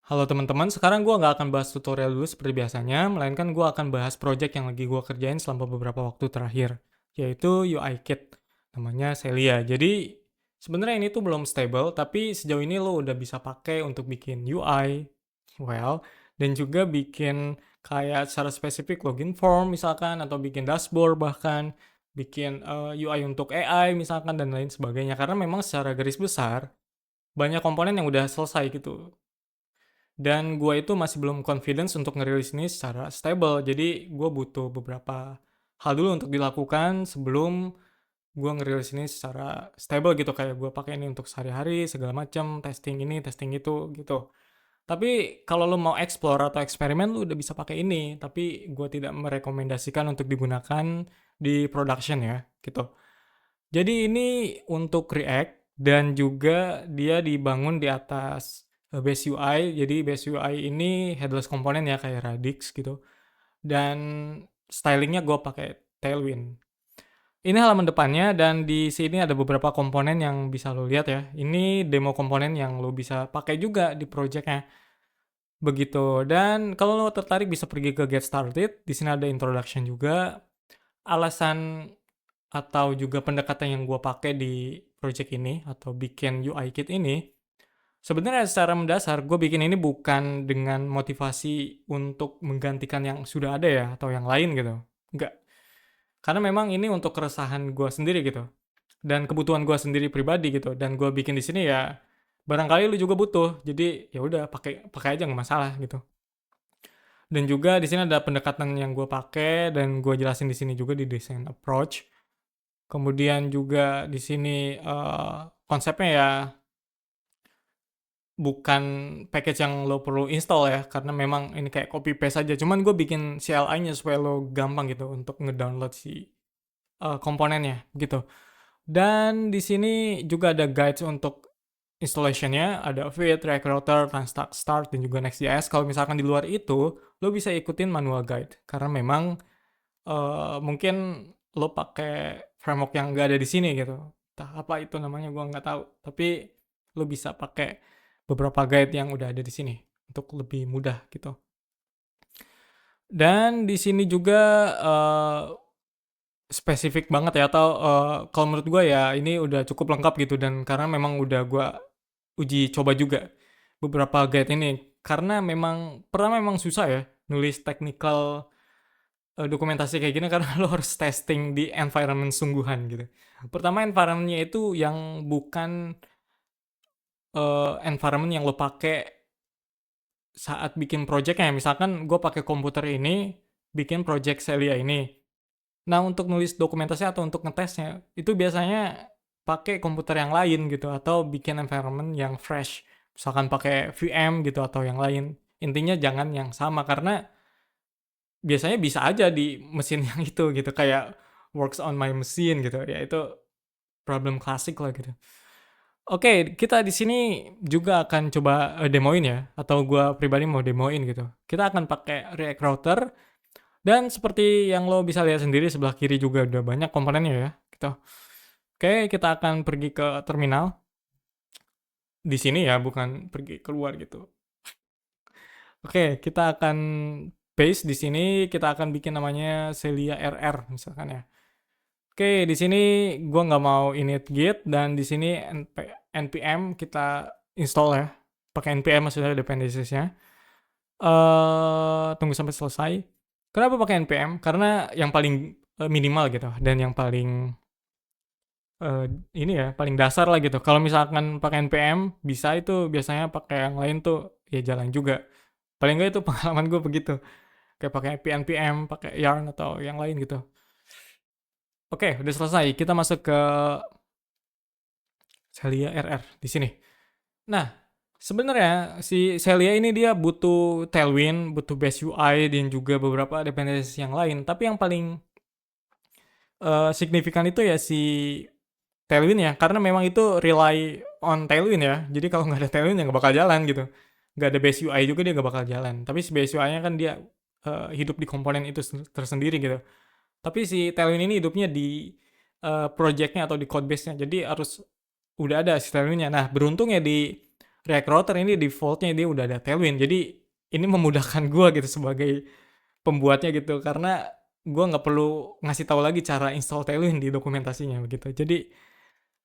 Halo teman-teman, sekarang gue nggak akan bahas tutorial dulu seperti biasanya, melainkan gue akan bahas project yang lagi gue kerjain selama beberapa waktu terakhir, yaitu UI Kit, namanya Celia. Jadi sebenarnya ini tuh belum stable, tapi sejauh ini lo udah bisa pakai untuk bikin UI, dan juga bikin kayak secara spesifik login form misalkan, atau bikin dashboard bahkan, bikin UI untuk AI misalkan, dan lain sebagainya. Karena memang secara garis besar, banyak komponen yang udah selesai gitu. Dan gue itu masih belum confidence untuk ngerilis ini secara stable. Jadi gue butuh beberapa hal dulu untuk dilakukan sebelum gue ngerilis ini secara stable gitu. Kayak gue pakai ini untuk sehari-hari, segala macam, testing ini, testing itu gitu. Tapi kalau lo mau explore atau eksperimen, lo udah bisa pakai ini. Tapi gue tidak merekomendasikan untuk digunakan di production ya, gitu. Jadi ini untuk React dan juga dia dibangun di atas base UI. Jadi base UI ini headless component ya kayak Radix gitu. Dan stylingnya gue pakai Tailwind. Ini halaman depannya dan di sini ada beberapa komponen yang bisa lo lihat ya. Ini demo komponen yang lo bisa pakai juga di projectnya. Begitu. Dan kalau lo tertarik bisa pergi ke Get Started. Di sini ada introduction juga. Alasan atau juga pendekatan yang gue pakai di project ini atau bikin UI kit ini, sebenarnya secara mendasar gue bikin ini bukan dengan motivasi untuk menggantikan yang sudah ada ya atau yang lain gitu. Enggak. Karena memang ini untuk keresahan gue sendiri gitu dan kebutuhan gue sendiri pribadi gitu dan gue bikin di sini ya barangkali lu juga butuh. Jadi ya udah pakai pakai aja nggak masalah gitu. Dan juga di sini ada pendekatan yang gue pakai dan gue jelasin di sini juga di design approach. Kemudian juga di sini konsepnya ya bukan package yang lo perlu install ya, karena memang ini kayak copy paste aja. Cuman gue bikin CLI-nya supaya lo gampang gitu untuk ngedownload si komponennya gitu. Dan di sini juga ada guides untuk installation-nya, ada Vite, React Router, Transact Start, dan juga Next.js. Kalau misalkan di luar itu, lo bisa ikutin manual guide. Karena memang mungkin lo pakai framework yang nggak ada di sini gitu. Entah apa itu namanya gue nggak tahu. Tapi lo bisa pakai beberapa guide yang udah ada di sini untuk lebih mudah gitu. Dan di sini juga spesifik banget ya atau kalau menurut gue ya ini udah cukup lengkap gitu dan karena memang udah gue uji coba juga beberapa guide ini karena memang susah ya nulis technical dokumentasi kayak gini karena lo harus testing di environment sungguhan gitu. Pertama environment-nya itu yang bukan environment yang lo pakai saat bikin project-nya. Misalkan gue pakai komputer ini bikin project Celia ini. Nah, untuk nulis dokumentasi atau untuk ngetesnya itu biasanya pakai komputer yang lain gitu atau bikin environment yang fresh. Misalkan pakai VM gitu atau yang lain. Intinya jangan yang sama karena biasanya bisa aja di mesin yang itu gitu kayak works on my machine gitu ya itu problem klasik lah gitu. Oke, kita di sini juga akan coba demoin ya atau gua pribadi mau demoin gitu. Kita akan pakai React Router dan seperti yang lo bisa lihat sendiri sebelah kiri juga udah banyak komponennya ya gitu. Oke, kita akan pergi ke terminal di sini ya bukan pergi keluar gitu. Oke, kita akan paste di sini kita akan bikin namanya Celia RR misalkan ya. Oke, di sini gua nggak mau init git dan di sini npm kita install ya. Pakai npm maksudnya dependencies-nya. Tunggu sampai selesai. Kenapa pakai npm? Karena yang paling minimal gitu dan yang paling eh, ini ya paling dasar lah gitu. Kalau misalkan pakai npm bisa itu biasanya pakai yang lain tuh ya jalan juga. Paling nggak itu pengalaman gue begitu. Kayak pakai npm, pakai yarn atau yang lain gitu. Oke, udah selesai. Kita masuk ke Celia RR di sini. Nah, sebenarnya si Celia ini dia butuh Tailwind, butuh base UI dan juga beberapa dependencies yang lain. Tapi yang paling signifikan itu ya si Tailwind ya, karena memang itu rely on Tailwind ya. Jadi kalau nggak ada Tailwind ya nggak bakal jalan gitu. Nggak ada base UI juga dia nggak bakal jalan. Tapi si base UI-nya kan dia hidup di komponen itu tersendiri gitu. Tapi si Tailwind ini hidupnya di project-nya atau di code base-nya. Jadi harus udah ada si Tailwind-nya. Nah, beruntungnya di React Router ini defaultnya dia udah ada Tailwind. Jadi ini memudahkan gue gitu sebagai pembuatnya gitu, karena gue nggak perlu ngasih tahu lagi cara install Tailwind di dokumentasinya begitu. Jadi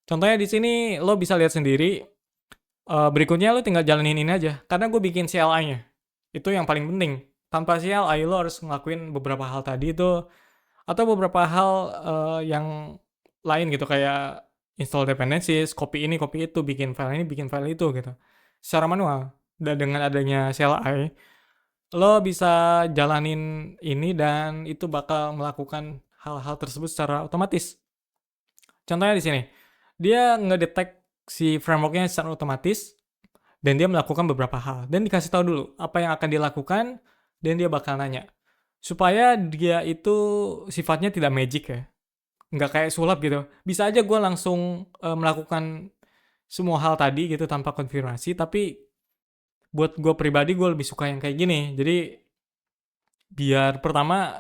contohnya di sini lo bisa lihat sendiri. Berikutnya lo tinggal jalanin ini aja, karena gue bikin CLI-nya. Itu yang paling penting. Tanpa CLI lo harus ngelakuin beberapa hal tadi itu, atau beberapa hal yang lain gitu, kayak install dependencies, copy ini, copy itu, bikin file ini, bikin file itu gitu. Secara manual. Dan dengan adanya CLI, lo bisa jalanin ini dan itu bakal melakukan hal-hal tersebut secara otomatis. Contohnya di sini, dia ngedetect si frameworknya secara otomatis dan dia melakukan beberapa hal dan dikasih tahu dulu apa yang akan dilakukan dan dia bakal nanya supaya dia itu sifatnya tidak magic ya, nggak kayak sulap gitu. Bisa aja gue langsung melakukan semua hal tadi gitu tanpa konfirmasi, tapi buat gue pribadi gue lebih suka yang kayak gini. Jadi biar pertama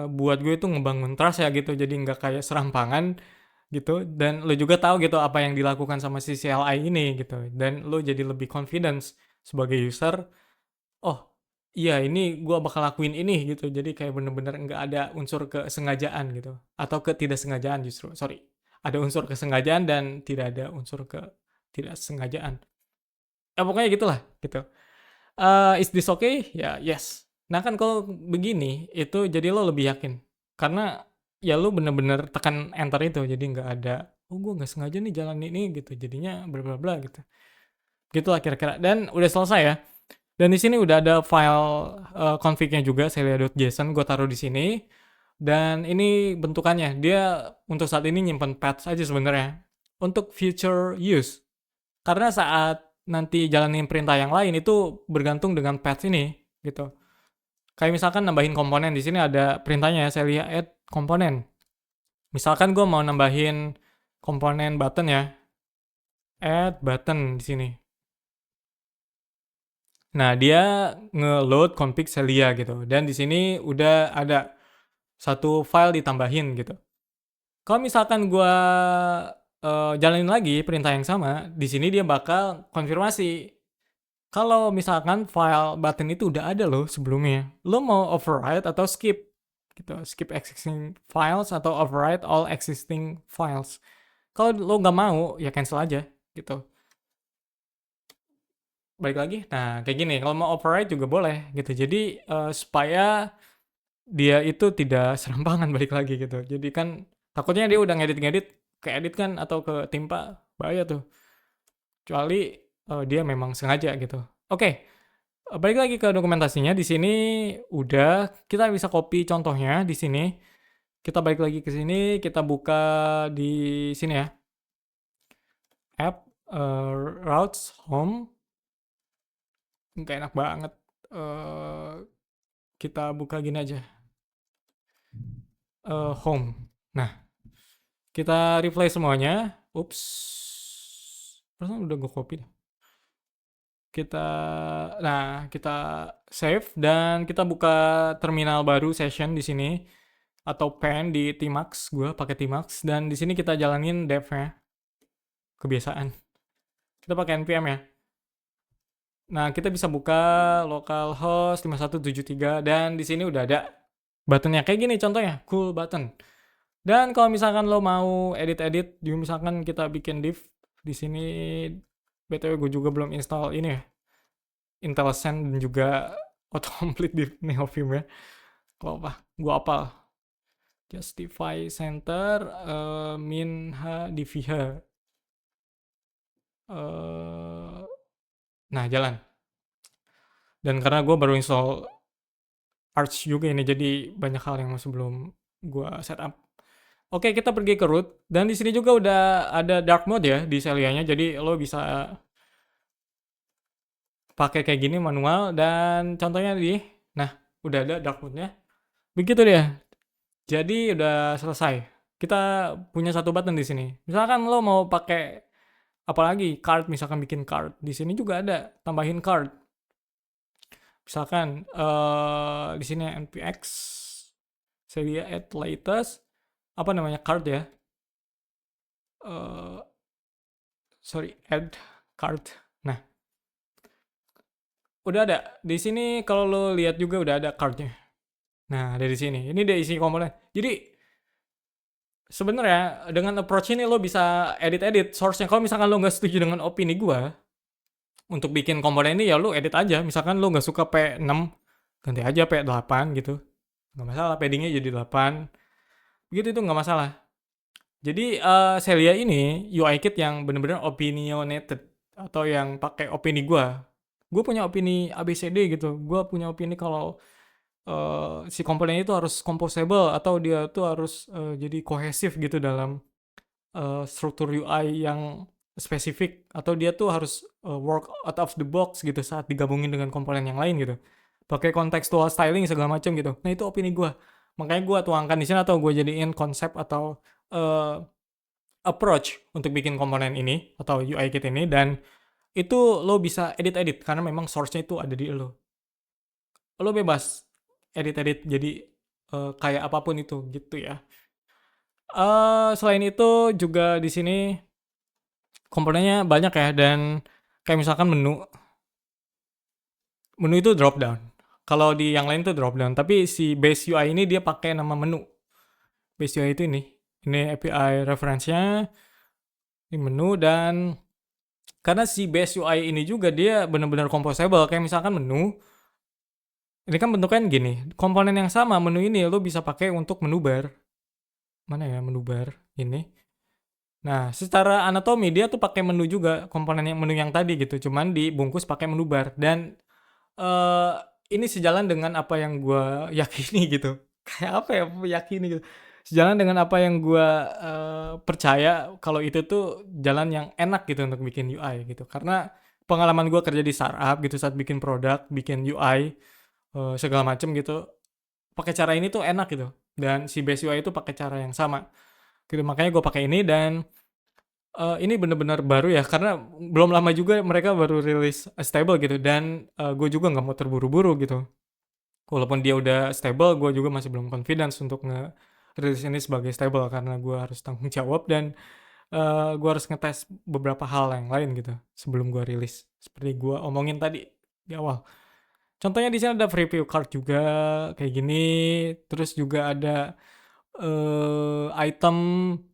buat gue itu ngebangun trust ya gitu, jadi nggak kayak serampangan gitu, dan lo juga tahu gitu apa yang dilakukan sama si CLI ini gitu, dan lo jadi lebih confidence sebagai user. Oh iya, ini gue bakal lakuin ini gitu, jadi kayak bener-bener nggak ada unsur kesengajaan gitu, atau ketidaksengajaan, justru sorry, ada unsur kesengajaan dan tidak ada unsur ketidaksengajaan. Pokoknya gitulah gitu. Is this okay? Ya, yes. Nah kan kalau begini, itu jadi lo lebih yakin. Karena ya lo bener-bener tekan enter itu, jadi nggak ada, oh gue nggak sengaja nih jalan ini gitu, jadinya bla bla bla gitu. Gitulah kira-kira. Dan udah selesai ya. Dan di sini udah ada file config-nya juga, celia.json, gue taruh di sini. Dan ini bentukannya, dia untuk saat ini nyimpen paths aja sebenarnya. Untuk future use. Karena saat nanti jalanin perintah yang lain itu bergantung dengan path ini gitu. Kayak misalkan nambahin komponen, di sini ada perintahnya, saya lihat add komponen. Misalkan gue mau nambahin komponen button ya, add button di sini. Nah, dia nge-load config Celia gitu. Dan di sini udah ada satu file ditambahin gitu. Kalau misalkan gue jalanin lagi perintah yang sama, di sini dia bakal konfirmasi. Kalau misalkan file button itu udah ada loh sebelumnya, lo mau override atau skip gitu, skip existing files atau override all existing files. Kalau lo nggak mau, ya cancel aja gitu. Balik lagi, nah kayak gini, kalau mau override juga boleh gitu. Jadi supaya dia itu tidak serampangan balik lagi gitu. Jadi kan takutnya dia udah ngedit-ngedit, ke-edit kan atau ketimpa, bahaya tuh. Kecuali dia memang sengaja gitu. Oke. Balik lagi ke dokumentasinya, di sini udah kita bisa copy contohnya di sini. Kita balik lagi ke sini, kita buka di sini ya. App routes home. Nggak enak banget. Kita buka gini aja. Home. Nah, kita replay semuanya. Ups. Perasaan udah gue copy deh. Kita save dan kita buka terminal baru session di sini atau pen di Tmax, gue pakai Tmax, dan di sini kita jalanin dev-nya. Kebiasaan. Kita pakai npm ya. Nah, kita bisa buka localhost 5173 dan di sini udah ada buttonnya kayak gini contohnya, cool button. Dan kalau misalkan lo mau edit-edit, juga misalkan kita bikin div di sini, BTW gue juga belum install ini ya, IntelliSense dan juga autocomplete di Neofilm ya. Kalau apa? Gue apal. Justify center minha diviha. Nah, jalan. Dan karena gue baru install Arch juga ini, jadi banyak hal yang masih belum gue setup. Oke, kita pergi ke root dan di sini juga udah ada dark mode ya di Celia-nya, jadi lo bisa pakai kayak gini manual dan contohnya nah udah ada dark mode-nya. Begitu dia. Jadi udah selesai. Kita punya satu button di sini. Misalkan lo mau pakai apalagi card, misalkan bikin card, di sini juga ada tambahin card. Misalkan di sini npx Celia add latest apa namanya card ya. Sorry, add card. Nah, Udah ada. Di sini kalau lo lihat juga udah ada card-nya. Nah, ada di sini. Ini dia isi komponen. Jadi sebenarnya dengan approach ini lo bisa edit-edit source-nya. Kalau misalkan lo nggak setuju dengan opini gua untuk bikin komponen ini, ya lo edit aja. Misalkan lo nggak suka P6, ganti aja P8 gitu. Nggak masalah, paddingnya jadi 8. Begitu itu nggak masalah. Jadi Celia ini UI kit yang bener-bener opinionated atau yang pakai opini gua. Gue punya opini ABCD gitu. Gue punya opini kalau si komponen itu harus composable atau dia tuh harus jadi kohesif gitu dalam struktur UI yang spesifik, atau dia tuh harus work out of the box gitu saat digabungin dengan komponen yang lain gitu. Pakai contextual styling segala macam gitu. Nah, itu opini gue. Makanya gue tuangkan di sini atau gue jadiin konsep atau eh, approach untuk bikin komponen ini atau UI kit ini, dan itu lo bisa edit-edit karena memang source-nya itu ada di lo. Lo bebas edit-edit jadi kayak apapun itu gitu ya. Selain itu juga di sini komponennya banyak ya, dan kayak misalkan menu. Menu itu drop down. Kalau di yang lain tuh drop down, tapi si base UI ini dia pakai nama menu. Base UI itu ini. Ini API reference-nya, ini menu, dan karena si base UI ini juga dia benar-benar composable. Kayak misalkan menu, ini kan bentuknya gini. Komponen yang sama menu ini lo bisa pakai untuk menu bar. Mana ya menu bar ini? Nah, secara anatomi dia tuh pakai menu juga, komponen yang menu yang tadi gitu, cuman dibungkus pakai menu bar, dan eh ini sejalan dengan apa yang gue yakini gitu. Kayak apa ya, yakini gitu. Sejalan dengan apa yang gue percaya kalau itu tuh jalan yang enak gitu untuk bikin UI gitu. Karena pengalaman gue kerja di startup gitu saat bikin produk, bikin UI segala macem gitu, pakai cara ini tuh enak gitu. Dan si base UI itu pakai cara yang sama. Gitu, makanya gue pakai ini, dan ini bener-bener baru ya, karena belum lama juga mereka baru rilis stable gitu, dan gue juga nggak mau terburu-buru gitu. Walaupun dia udah stable, gue juga masih belum confidence untuk nge-release ini sebagai stable karena gue harus tanggung jawab, dan gue harus ngetes beberapa hal yang lain gitu sebelum gue rilis. Seperti gue omongin tadi di awal. Contohnya di sini ada preview card juga kayak gini, terus juga ada item.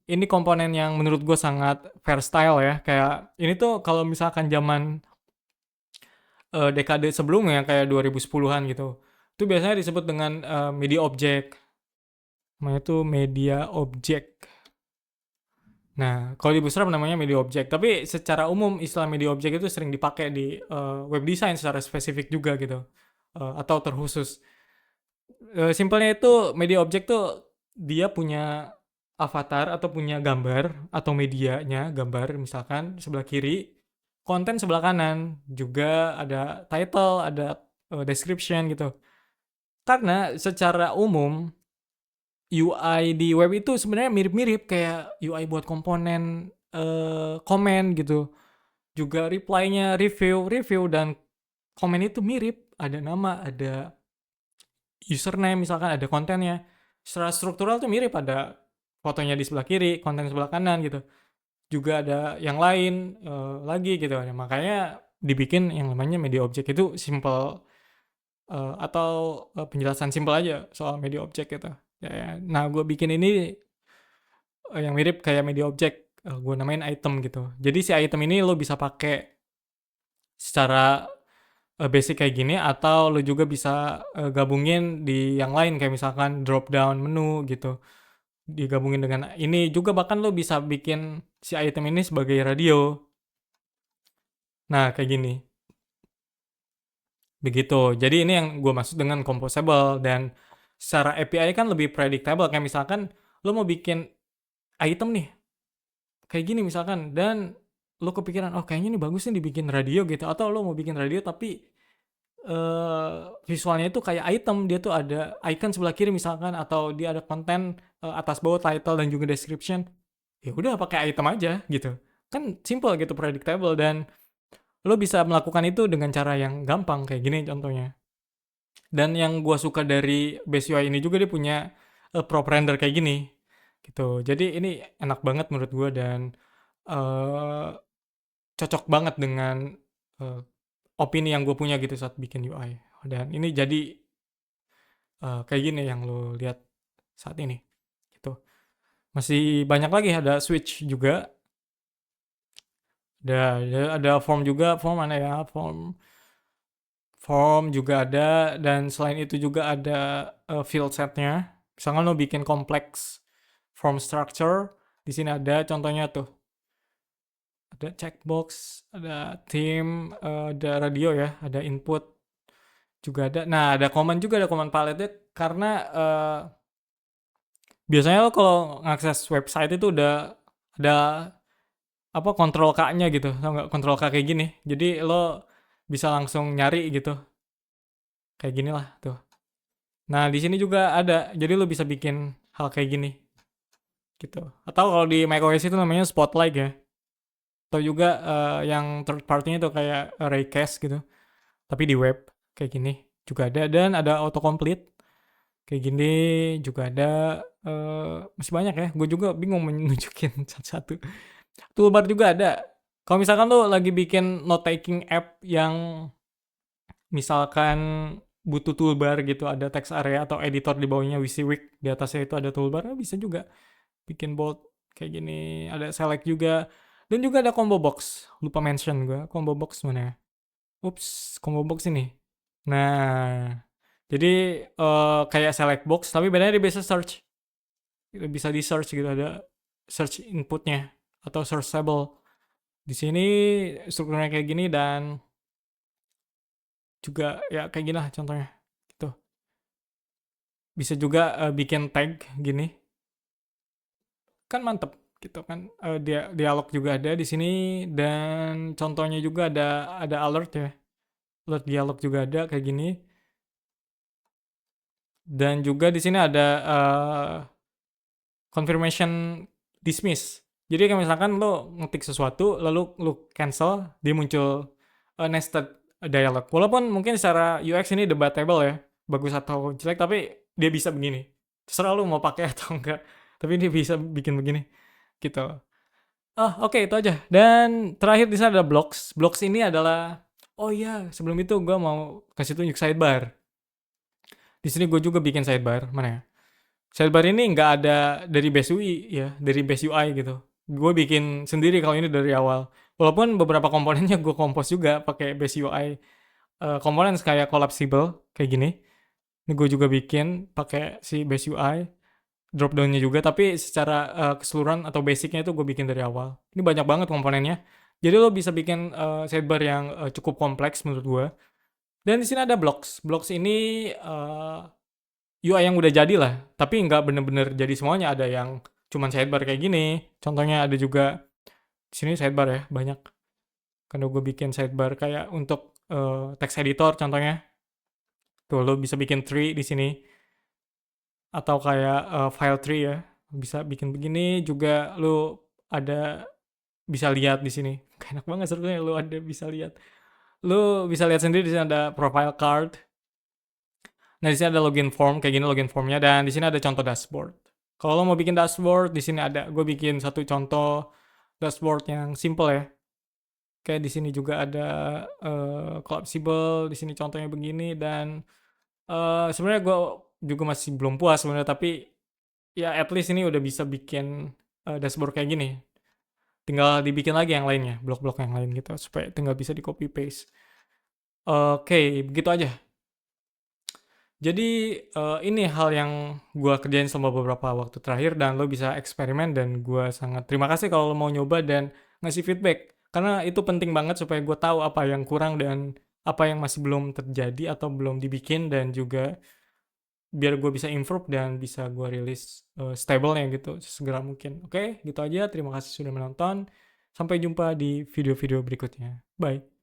Ini komponen yang menurut gue sangat versatile ya. Kayak ini tuh kalau misalkan zaman dekade sebelumnya kayak 2010-an gitu, itu biasanya disebut dengan media object. Namanya tuh media object. Nah, kalau di Bootstrap namanya media object. Tapi secara umum istilah media object itu sering dipakai di web design secara spesifik juga gitu. Atau terkhusus. Simpelnya itu media object tuh dia punya avatar atau punya gambar atau medianya, gambar misalkan sebelah kiri, konten sebelah kanan, juga ada title, ada description gitu. Karena secara umum UI di web itu sebenarnya mirip-mirip kayak UI buat komponen komen gitu. Juga reply-nya review dan komen itu mirip, ada nama, ada username misalkan, ada kontennya. Secara struktural tuh mirip, ada fotonya di sebelah kiri, konten di sebelah kanan gitu. Juga ada yang lain lagi gitu. Ya, makanya dibikin yang namanya media object itu simple, atau penjelasan simple aja soal media object gitu. Ya, nah, gue bikin ini yang mirip kayak media object, gue namain item gitu. Jadi si item ini lo bisa pakai secara basic kayak gini, atau lo juga bisa gabungin di yang lain kayak misalkan drop down menu gitu, digabungin dengan ini juga, bahkan lo bisa bikin si item ini sebagai radio. Nah, kayak gini. Begitu. Jadi ini yang gue maksud dengan composable, dan secara API kan lebih predictable. Kayak misalkan lo mau bikin item nih, kayak gini misalkan, dan lo kepikiran, oh kayaknya ini bagus nih dibikin radio gitu. Atau lo mau bikin radio tapi visualnya itu kayak item, dia tuh ada icon sebelah kiri misalkan, atau dia ada konten atas bawah title dan juga description. Ya udah pakai item aja gitu. Kan simple gitu, predictable, dan lo bisa melakukan itu dengan cara yang gampang kayak gini contohnya. Dan yang gua suka dari base UI ini juga, dia punya prop render kayak gini gitu. Jadi ini enak banget menurut gua, dan cocok banget dengan opini yang gue punya gitu saat bikin UI. Dan ini jadi kayak gini yang lo lihat saat ini gitu. Masih banyak lagi, ada switch juga, ada form juga. Form mana ya, form juga ada, dan selain itu juga ada field setnya. Misalkan lo bikin kompleks form structure, di sini ada contohnya tuh, ada checkbox, ada theme, ada radio ya, ada input juga ada. Nah, ada command juga, ada command palette karena biasanya lo kalau ngakses website itu udah ada apa, kontrol K-nya gitu, tau nggak, kontrol K kayak gini. Jadi lo bisa langsung nyari gitu, kayak gini lah tuh. Nah, di sini juga ada, jadi lo bisa bikin hal kayak gini gitu. Atau kalau di macOS itu namanya Spotlight ya. Atau juga yang third party-nya tuh kayak Raycast gitu. Tapi di web kayak gini juga ada, dan ada autocomplete kayak gini juga ada. Masih banyak ya. Gue juga bingung menunjukin satu-satu. Toolbar juga ada. Kalau misalkan lo lagi bikin note taking app yang misalkan butuh toolbar gitu, ada text area atau editor di bawahnya WYSIWYG, di atasnya itu ada toolbar, bisa juga bikin bold kayak gini. Ada select juga, dan juga ada combo box. Lupa mention gue, combo box mana ya? Ups, combo box ini. Nah, jadi kayak select box, tapi bedanya dia bisa search. Bisa di search gitu, ada search inputnya atau searchable. Di sini strukturnya kayak gini, dan juga ya kayak gini lah contohnya. Gitu. Bisa juga bikin tag gini. Kan mantep gitu kan. Dialog juga ada di sini, dan contohnya juga ada alert ya. Alert dialog juga ada kayak gini. Dan juga di sini ada confirmation dismiss. Jadi kayak misalkan lo ngetik sesuatu lalu lo cancel, dia muncul nested dialog. Walaupun mungkin secara UX ini debatable ya, bagus atau jelek, tapi dia bisa begini. Terserah lo mau pakai atau enggak. Tapi dia bisa bikin begini gitu. Oke, itu aja. Dan terakhir di sana ada blocks. Blocks ini adalah, oh iya, sebelum itu gue mau kasih tunjuk sidebar. Di sini gue juga bikin sidebar. Mana ya? Sidebar ini nggak ada dari base UI ya, dari base UI gitu. Gue bikin sendiri kalau ini dari awal. Walaupun beberapa komponennya gue kompos juga pakai base UI. Komponen kayak collapsible kayak gini. Ini gue juga bikin pakai si base UI. Drop down-nya juga, tapi secara keseluruhan atau basicnya itu gue bikin dari awal. Ini banyak banget komponennya. Jadi lo bisa bikin sidebar yang cukup kompleks menurut gue. Dan di sini ada blocks. Blocks ini UI yang udah jadi lah, tapi nggak bener-bener jadi semuanya. Ada yang cuman sidebar kayak gini. Contohnya ada juga di sini sidebar ya, banyak. Karena gue bikin sidebar kayak untuk text editor contohnya. Tuh lo bisa bikin tree di sini, atau kayak file tree ya. Bisa bikin begini juga. Lo ada bisa lihat di sini. Enak banget sebetulnya, lo ada bisa lihat. Lo bisa lihat sendiri di sini ada profile card. Nah, di sini ada login form kayak gini, login formnya, dan di sini ada contoh dashboard. Kalau lo mau bikin dashboard, di sini ada. Gue bikin satu contoh dashboard yang simple ya. Kayak di sini juga ada collapsible, di sini contohnya begini, dan sebenarnya gue juga masih belum puas sebenarnya, tapi ya at least ini udah bisa bikin dashboard kayak gini. Tinggal dibikin lagi yang lainnya, blok-blok yang lain gitu, supaya tinggal bisa di copy paste. Oke, begitu aja. Jadi ini hal yang gue kerjain selama beberapa waktu terakhir, dan lo bisa eksperimen, dan gue sangat terima kasih kalau lo mau nyoba dan ngasih feedback. Karena itu penting banget supaya gue tahu apa yang kurang dan apa yang masih belum terjadi atau belum dibikin, dan juga biar gue bisa improve dan bisa gue rilis stable-nya gitu segera mungkin. Oke, gitu aja. Terima kasih sudah menonton. Sampai jumpa di video-video berikutnya. Bye.